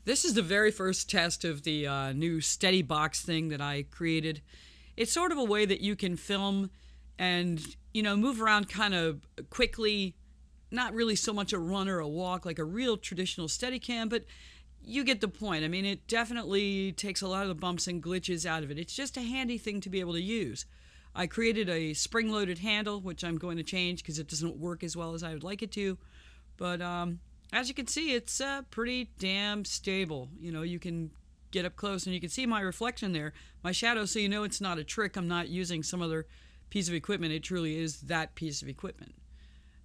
This is the very first test of the new steady box thing that I created. It's sort of a way that you can film and, move around kind of quickly, not really so much a run or a walk like a real traditional Steadicam, but you get the point. I mean, it definitely takes a lot of the bumps and glitches out of it. It's just a handy thing to be able to use. I created a spring-loaded handle, which I'm going to change because it doesn't work as well as I would like it to. But as you can see, it's pretty damn stable. You can get up close and you can see my reflection there, my shadow, so you know it's not a trick. I'm not using some other piece of equipment. It truly is that piece of equipment.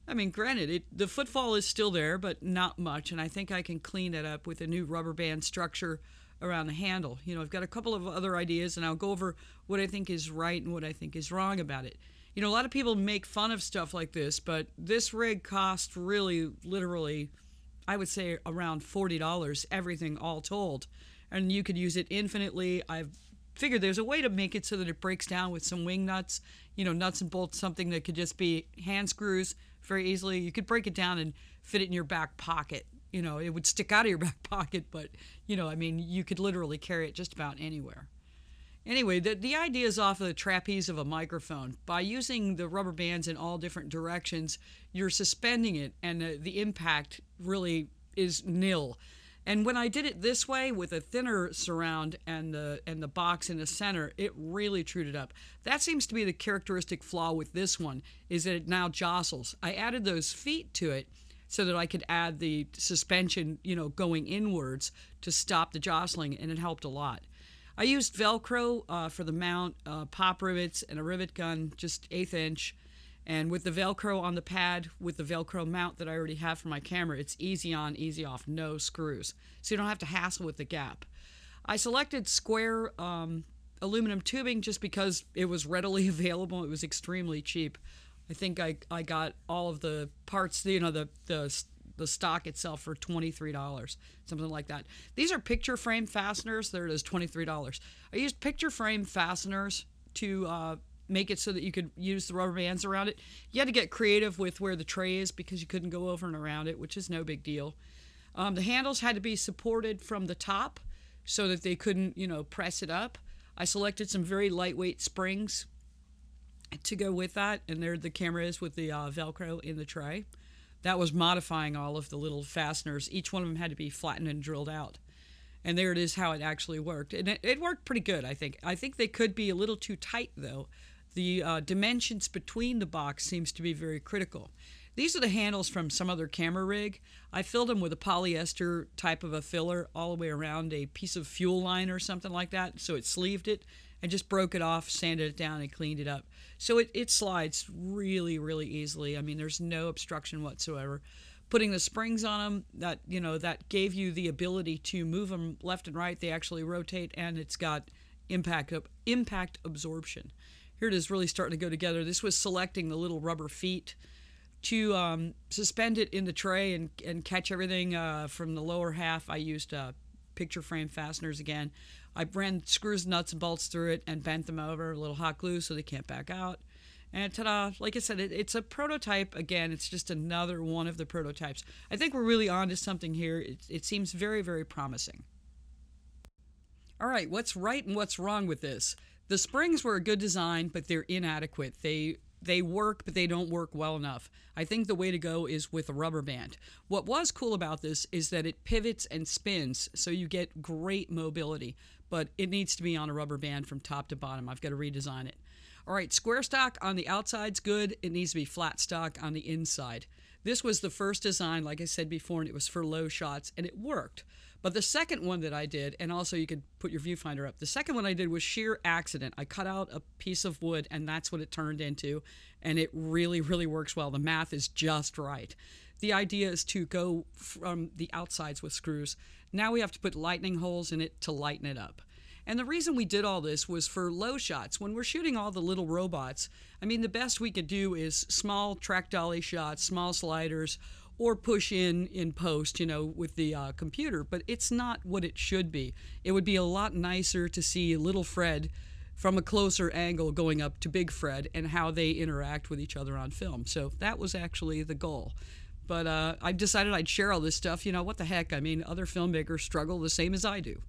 I mean, granted, the footfall is still there, but not much, and I think I can clean it up with a new rubber band structure around the handle. I've got a couple of other ideas, and I'll go over what I think is right and what I think is wrong about it. A lot of people make fun of stuff like this, but this rig cost really, literally, I would say around $40, everything all told. And you could use it infinitely. I've figured there's a way to make it so that it breaks down with some wing nuts, nuts and bolts, something that could just be hand screws very easily. You could break it down and fit it in your back pocket. It would stick out of your back pocket, but, you could literally carry it just about anywhere. Anyway, the idea is off of the trapeze of a microphone. By using the rubber bands in all different directions, you're suspending it, and the impact really is nil. And when I did it this way with a thinner surround and the box in the center, it really trued it up. That seems to be the characteristic flaw with this one, is that it now jostles. I added those feet to it so that I could add the suspension, going inwards to stop the jostling, and it helped a lot. I used Velcro for the mount, pop rivets, and a rivet gun, just 1/8 inch. And with the Velcro on the pad, with the Velcro mount that I already have for my camera, it's easy on, easy off, no screws. So you don't have to hassle with the gap. I selected square aluminum tubing just because it was readily available. It was extremely cheap. I think I got all of the parts, the stock itself for $23, something like that. These are picture frame fasteners. There it is, $23. I used picture frame fasteners to make it so that you could use the rubber bands around it. You had to get creative with where the tray is because you couldn't go over and around it, which is no big deal. The handles had to be supported from the top so that they couldn't, press it up. I selected some very lightweight springs to go with that, and there the camera is with the Velcro in the tray. That was modifying all of the little fasteners. Each one of them had to be flattened and drilled out. And there it is how it actually worked. And it worked pretty good, I think. I think they could be a little too tight, though. The dimensions between the box seems to be very critical. These are the handles from some other camera rig. I filled them with a polyester type of a filler all the way around a piece of fuel line or something like that, so it sleeved it, and just broke it off, sanded it down, and cleaned it up. So it slides really, really easily. I mean, there's no obstruction whatsoever. Putting the springs on them, that gave you the ability to move them left and right. They actually rotate, and it's got impact absorption. Here it is really starting to go together. This was selecting the little rubber feet to suspend it in the tray and catch everything from the lower half. I used picture frame fasteners again. I ran screws, nuts, and bolts through it and bent them over, a little hot glue so they can't back out. And ta-da, like I said, it's a prototype. Again, it's just another one of the prototypes. I think we're really onto something here. It seems very, very promising. All right, what's right and what's wrong with this? The springs were a good design, but they're inadequate. They work, but they don't work well enough. I think the way to go is with a rubber band. What was cool about this is that it pivots and spins, so you get great mobility, but it needs to be on a rubber band from top to bottom. I've got to redesign it. All right, square stock on the outside's good. It needs to be flat stock on the inside. This was the first design, like I said before, and it was for low shots, and it worked. But the second one that I did, and also you could put your viewfinder up, the second one I did was sheer accident. I cut out a piece of wood, and that's what it turned into, and it really, really works well. The math is just right. The idea is to go from the outsides with screws. Now we have to put lightning holes in it to lighten it up. And the reason we did all this was for low shots. When we're shooting all the little robots, I mean, the best we could do is small track dolly shots, small sliders, or push in post, with the computer. But it's not what it should be. It would be a lot nicer to see little Fred from a closer angle going up to Big Fred and how they interact with each other on film. So that was actually the goal. But I decided I'd share all this stuff. You know, what the heck? I mean, other filmmakers struggle the same as I do.